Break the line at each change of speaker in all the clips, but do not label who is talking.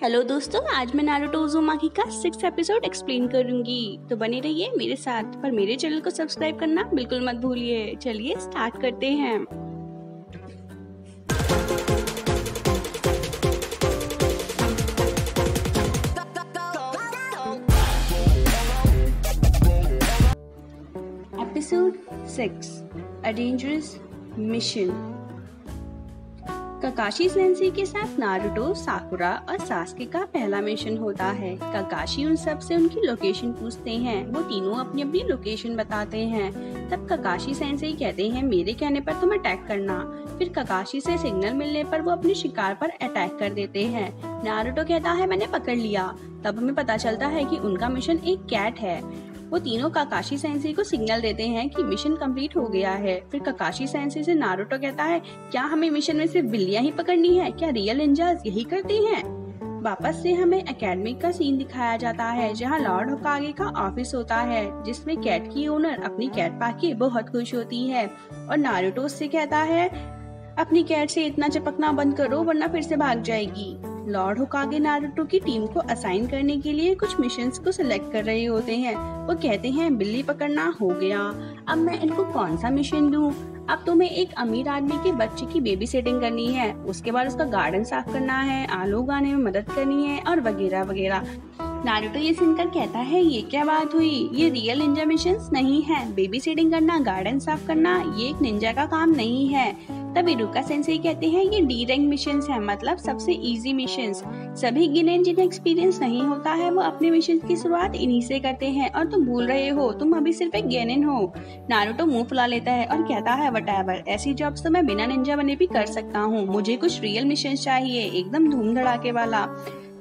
Hello दोस्तों, आज मैं नारुतो उज़ुमाकी का 6th एपिसोड एक्सप्लेन करूंगी, तो बने रहिए मेरे साथ। पर मेरे चैनल को सब्सक्राइब करना बिल्कुल मत भूलिए। चलिए स्टार्ट करते हैं। Episode 6 a dangerous mission. काकाशी Sensei के साथ नारुतो, साकुरा और सास्के का पहला मिशन होता है। काकाशी उन सब से उनकी लोकेशन पूछते हैं। वो तीनों अपनी अपनी लोकेशन बताते हैं। तब काकाशी सेंसेई कहते हैं मेरे कहने पर तुम अटैक करना। फिर काकाशी से सिग्नल मिलने पर वो अपने शिकार पर अटैक कर देते हैं। नारुतो कहता है मैंने पकड़ लिया। तब हमें पता चलता है कि उनका मिशन एक कैट है। वो तीनों काकाशी सेंसेई को सिग्नल देते हैं कि मिशन कंप्लीट हो गया है। फिर काकाशी सेंसेई से नारुतो कहता है क्या हमें मिशन में सिर्फ बिल्लियां ही पकड़नी है? क्या रियल निंजास यही करती हैं? वापस से हमें एकेडमी का सीन दिखाया जाता है जहां लॉर्ड होकागे का ऑफिस होता है, जिसमें कैट की ओनर अपनी कैट पाके बहुत खुश होती है और नारुतो उससे कहता है अपनी कैट से इतना चिपकना बंद करो वरना फिर से भाग जाएगी। लॉर्ड होकागे नारुतो की टीम को असाइन करने के लिए कुछ मिशंस को सिलेक्ट कर रहे होते हैं। वो कहते हैं बिल्ली पकड़ना हो गया, अब मैं इनको कौन सा मिशन दूं? अब तुम्हें एक अमीर आदमी के बच्चे की बेबी सिटिंग करनी है, उसके बाद उसका गार्डन साफ करना है, आलू उगाने में मदद करनी है और वगैरह वगैरह। नारुतो ये सुनकर कहता है ये क्या बात हुई? ये रियल निंजा मिशंस नहीं है। बेबी सिटिंग करना, गार्डन साफ करना ये एक निंजा का काम नहीं है। तब इरुका सेंसेई कहते हैं ये डी रैंक मिशंस हैं, मतलब सबसे इजी मिशंस। सभी गिनेन जिन्हें एक्सपीरियंस नहीं होता है वो अपने मिशंस की शुरुआत इन्हीं से करते हैं और तुम भूल रहे हो तुम अभी सिर्फ एक गेनिन हो। नारुतो मुंह फुला लेता है और कहता है व्हाटएवर, ऐसी जॉब्स तो मैं बिना निंजा बने भी कर सकता हूँ। मुझे कुछ रियल मिशंस चाहिए, एकदम धूम धड़ाके वाला।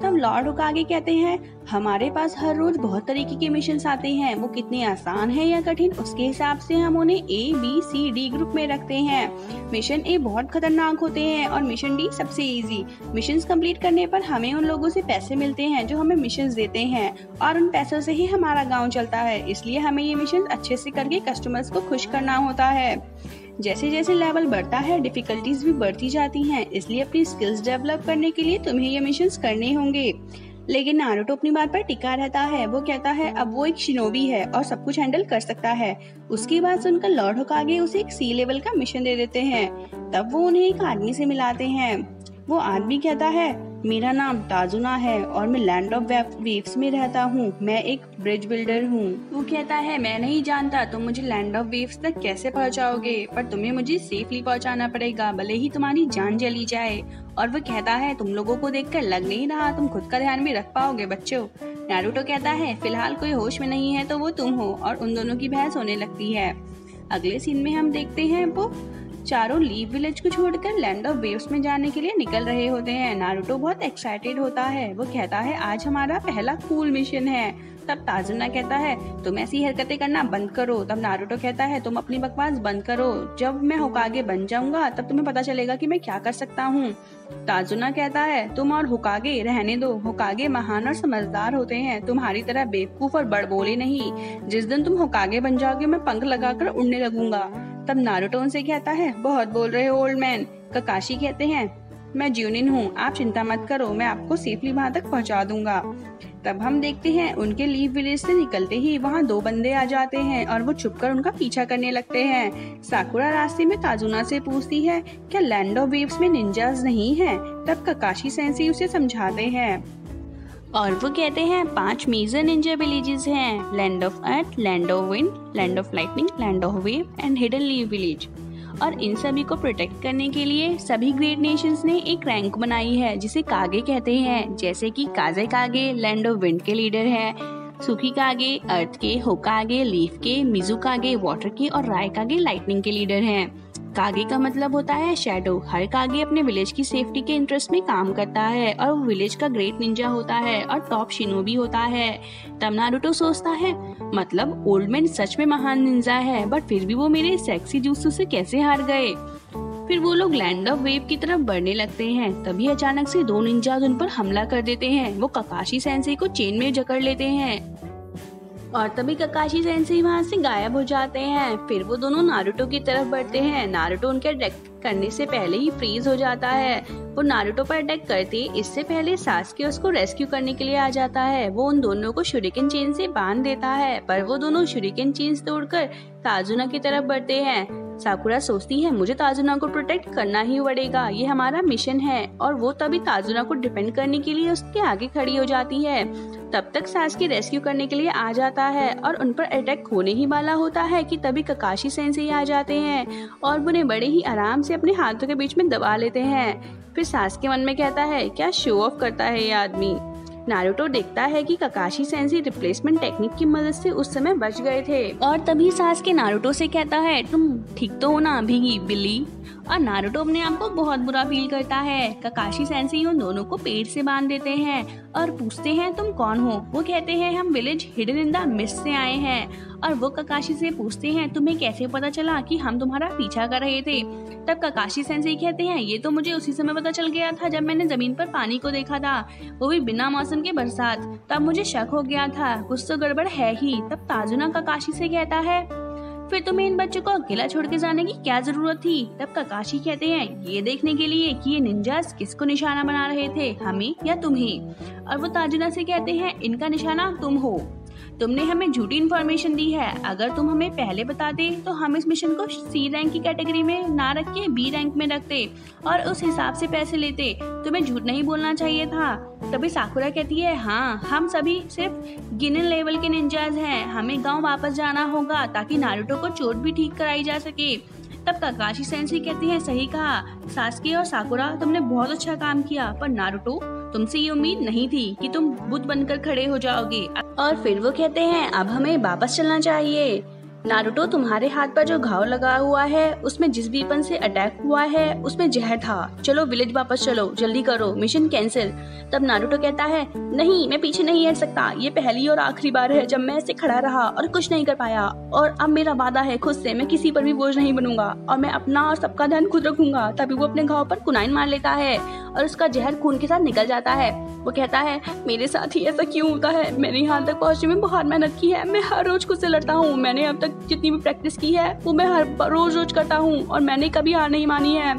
तब लॉर्ड होकागे कहते हैं हमारे पास हर रोज बहुत तरीके के मिशंस आते हैं, वो कितने आसान है या कठिन उसके हिसाब से हम उन्हें A, B, C, D group में रखते हैं। मिशन ए बहुत खतरनाक होते हैं और मिशन डी सबसे इजी। मिशंस कंप्लीट करने पर हमें उन लोगों से पैसे मिलते हैं जो हमें मिशंस देते हैं और उन पैसों से ही हमारा गाँव चलता है। इसलिए हमें ये मिशन अच्छे से करके कस्टमर्स को खुश करना होता है। जैसे जैसे लेवल बढ़ता है डिफिकल्टीज भी बढ़ती जाती हैं, इसलिए अपनी स्किल्स डेवलप करने के लिए तुम्हें ये मिशंस करने होंगे। लेकिन नारुतो अपनी बात पर टिका रहता है। वो कहता है अब वो एक शिनोबी है और सब कुछ हैंडल कर सकता है। उसकी बात सुनकर लॉर्ड होकागे उसे एक सी लेवल का मिशन दे देते हैं। तब वो उन्हें एक आदमी से मिलाते हैं। वो आदमी कहता है मेरा नाम ताजुना है और मैं लैंड ऑफ वेव्स में रहता हूँ। मैं एक ब्रिज बिल्डर हूँ। वो कहता है मैं नहीं जानता तुम मुझे लैंड ऑफ वेव्स तक कैसे पहुँचाओगे, पर तुम्हें मुझे सेफली पहुँचाना पड़ेगा, भले ही तुम्हारी जान चली जाए। और वो कहता है तुम लोगों को देखकर लग नहीं रहा तुम खुद का ध्यान भी रख पाओगे बच्चों। नारुतो कहता है फिलहाल कोई होश में नहीं है तो वो तुम हो, और उन दोनों की बहस होने लगती है। अगले सीन में हम देखते हैं वो चारों लीव विलेज को छोड़कर लैंड ऑफ वेव्स में जाने के लिए निकल रहे होते हैं। नारुतो बहुत एक्साइटेड होता है। वो कहता है आज हमारा पहला कूल मिशन है। तब ताजुना कहता है तुम ऐसी हरकतें करना बंद करो। तब नारुतो कहता है तुम अपनी बकवास बंद करो, जब मैं होकागे बन जाऊंगा तब तुम्हें पता चलेगा कि मैं क्या कर सकता हूँ। ताजुना कहता है तुम और होकागे रहने दो, होकागे महान और समझदार होते हैं, तुम्हारी तरह बेवकूफ और बड़बोले नहीं। जिस दिन तुम होकागे बन जाओगे मैं पंख लगाकर उड़ने लगूंगा। तब नारुतो उनसे कहता है बहुत बोल रहे हो ओल्ड मैन। काकाशी कहते हैं मैं ज्यूनिन हूँ, आप चिंता मत करो, मैं आपको सेफली वहाँ तक पहुँचा दूंगा। तब हम देखते हैं उनके लीव विलेज से निकलते ही वहाँ दो बंदे आ जाते हैं और वो छुपकर उनका पीछा करने लगते हैं। साकुरा रास्ते में ताजुना से पूछती है क्या लैंड ऑफ वेव्स में निंजास नहीं है? तब काकाशी सेंसेई उसे समझाते हैं और वो कहते हैं 5 मेजर निंजा विलेजेस हैं, land of earth, land of wind, land of lightning, land of wave and hidden leave village. और इन सभी को प्रोटेक्ट करने के लिए सभी ग्रेट नेशंस ने एक रैंक बनाई है जिसे कागे कहते हैं। जैसे कि काजे कागे लैंड ऑफ विंड के लीडर है, सुखी कागे अर्थ के, होकागे लीफ के, मिजू कागे वाटर के और राय कागे लाइटनिंग के लीडर हैं। कागे का मतलब होता है शैडो। हर कागे अपने विलेज की सेफ्टी के इंटरेस्ट में काम करता है और वो विलेज का ग्रेट निंजा होता है और टॉप शिनोबी होता है। तब नारुतो सोचता है मतलब ओल्ड मैन सच में महान निंजा है, बट फिर भी वो मेरे सेक्सी जूसू से कैसे हार गए। फिर वो लोग लैंड ऑफ वेव की तरफ बढ़ने लगते हैं। तभी अचानक से दो निंजाज उन पर हमला कर देते हैं। वो काकाशी सेंसेई को चेन में जकड़ लेते हैं और तभी ककाशी सेंसेई वहाँ से गायब हो जाते हैं। फिर वो दोनों नारुतो की तरफ बढ़ते हैं। नारुतो उनके अटैक करने से पहले ही फ्रीज हो जाता है। वो नारुतो पर अटैक करते इससे पहले सास्के उसको रेस्क्यू करने के लिए आ जाता है। वो उन दोनों को शूरिकेन चेन से बांध देता है, पर वो दोनों शूरिकेन चेन तोड़कर ताजुना की तरफ बढ़ते हैं। साकुरा सोचती है मुझे ताजुना को प्रोटेक्ट करना ही पड़ेगा, ये हमारा मिशन है। और वो तभी ताजुना को डिफेंड करने के लिए उसके आगे खड़ी हो जाती है। तब तक सास्के रेस्क्यू करने के लिए आ जाता है और उन पर अटैक होने ही वाला होता है कि तभी ककाशी सेंसेई आ जाते हैं और उन्हें बड़े ही आराम से अपने हाथों के बीच में दबा लेते हैं। फिर सास्के मन में कहता है क्या शो ऑफ करता है ये आदमी। नारुतो देखता है कि ककाशी सेंसेई रिप्लेसमेंट टेक्निक की मदद से उस समय बच गए थे। और तभी सास्के नारुतो से कहता है तुम ठीक तो हो ना भीगी बिल्ली। और नारुतो अपने आप को बहुत बुरा फील करता है। ककाशी सेंसेई उन दोनों को पेड़ से बांध देते हैं और पूछते हैं तुम कौन हो। वो कहते हैं हम village hidden in the mist से आए हैं। और वो ककाशी से पूछते हैं तुम्हें कैसे पता चला कि हम तुम्हारा पीछा कर रहे थे। तब ककाशी सेंसेई कहते हैं ये तो मुझे उसी समय पता चल गया था जब मैंने जमीन पर पानी को देखा था, वो भी बिना मौसम के बरसात। तब मुझे शक हो गया था कुछ तो गड़बड़ है ही। तब ताजुना ककाशी से कहता है फिर तुम्हें इन बच्चों को अकेला छोड़ के जाने की क्या जरूरत थी। तब ककाशी कहते हैं ये देखने के लिए कि ये निंजास किसको निशाना बना रहे थे, हमें या तुम्हें। और वो ताजुना से कहते हैं इनका निशाना तुम हो, तुमने हमें झूठी इन्फॉर्मेशन दी है। अगर तुम हमें पहले बताते तो हम इस मिशन को सी रैंक की कैटेगरी में ना रख के बी रैंक में रखते और उस हिसाब से पैसे लेते। तुम्हें झूठ नहीं बोलना चाहिए था। तभी साकुरा कहती है हाँ हम सभी सिर्फ गिनन लेवल के निंजाज हैं, हमें गांव वापस जाना होगा ताकि नारुतो को चोट भी ठीक कराई जा सके। तब ककाशी सेंसेई कहती है सही कहा सास्के और साकुरा, तुमने बहुत अच्छा काम किया, पर नारुतो तुमसे ये उम्मीद नहीं थी कि तुम बुद्ध बनकर खड़े हो जाओगे। और फिर वो कहते हैं अब हमें वापस चलना चाहिए। नारुतो तुम्हारे हाथ पर जो घाव लगा हुआ है उसमें जिस वीपन से अटैक हुआ है उसमें जहर था, चलो विलेज वापस चलो, जल्दी करो, मिशन कैंसिल। तब नारुतो कहता है नहीं मैं पीछे नहीं हट सकता, ये पहली और आखिरी बार है जब मैं ऐसे खड़ा रहा और कुछ नहीं कर पाया। और अब मेरा वादा है खुद से मैं किसी पर भी बोझ नहीं बनूंगा और मैं अपना और सबका ध्यान खुद रखूंगा। तभी वो अपने घाव पर कुनाइन मार लेता है और उसका जहर खून के साथ निकल जाता है। वो कहता है मेरे साथ ही ऐसा क्यों होता है, मैंने यहाँ तक पहुँचने में बहुत मेहनत की है, मैं हर रोज खुद से लड़ता हूँ, मैंने अब तक जितनी भी प्रैक्टिस की है वो मैं हर रोज करता हूँ और मैंने कभी हार नहीं मानी है।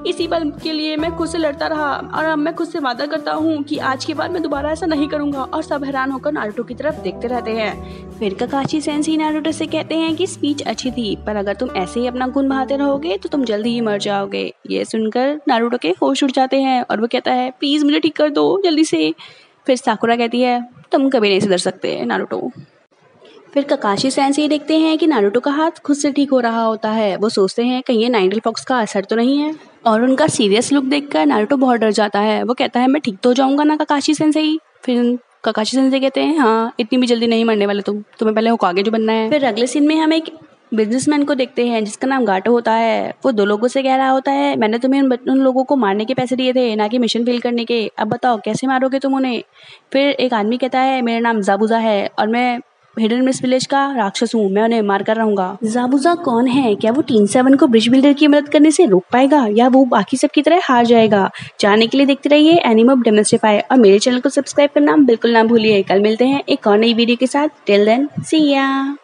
इसी पल के लिए मैं खुद से लड़ता रहा और अब मैं खुद से वादा करता हूँ कि आज के बाद मैं दोबारा ऐसा नहीं करूंगा। और सब हैरान होकर नारुतो की तरफ देखते रहते हैं। फिर ककाशी सेंसेई नारुतो से कहते हैं कि स्पीच अच्छी थी, पर अगर तुम ऐसे ही अपना खून बहाते रहोगे तो तुम जल्दी ही मर जाओगे। ये सुनकर नारुतो के होश उड़ जाते हैं और वो कहता है प्लीज मुझे ठीक कर दो जल्दी से। फिर साकुरा कहती है तुम कभी नहीं सुधर सकते नारुतो। फिर ककाशी सेंसेई देखते हैं कि नारुतो का हाथ खुद से ठीक हो रहा होता है। वो सोचते हैं कहीं ये नाइनटेल फॉक्स का असर तो नहीं है। और उनका सीरियस लुक देखकर नारुतो बहुत डर जाता है। वो कहता है मैं ठीक तो हो जाऊंगा ना ककाशी सेंसेई। फिर ककाशी सेंसेई कहते हैं हाँ इतनी भी जल्दी नहीं मरने वाले तुम्हें पहले होकागे जो बनना है। फिर अगले सीन में हम एक बिजनेसमैन को देखते हैं जिसका नाम गाटो होता है। वो दो लोगों से कह रहा होता है मैंने तुम्हें उन लोगों को मारने के पैसे दिए थे ना कि मिशन फेल करने के, अब बताओ कैसे मारोगे तुम उन्हें। फिर एक आदमी कहता है मेरा नाम जाबुजा है और मैं हिडन मिस्ट विलेज का राक्षस हूँ, मैं उन्हें मार कर रहूंगा। जाबुजा कौन है, क्या वो टीन 7 को ब्रिज बिल्डर की मदद करने से रोक पाएगा या वो बाकी सब की तरह हार जाएगा। जानने के लिए देखते रहिए एनिमे डेमोन्स्ट्रेफाई और मेरे चैनल को सब्सक्राइब करना बिल्कुल ना भूलिए। कल मिलते हैं एक और नई वीडियो के साथ। टिल देन सी या।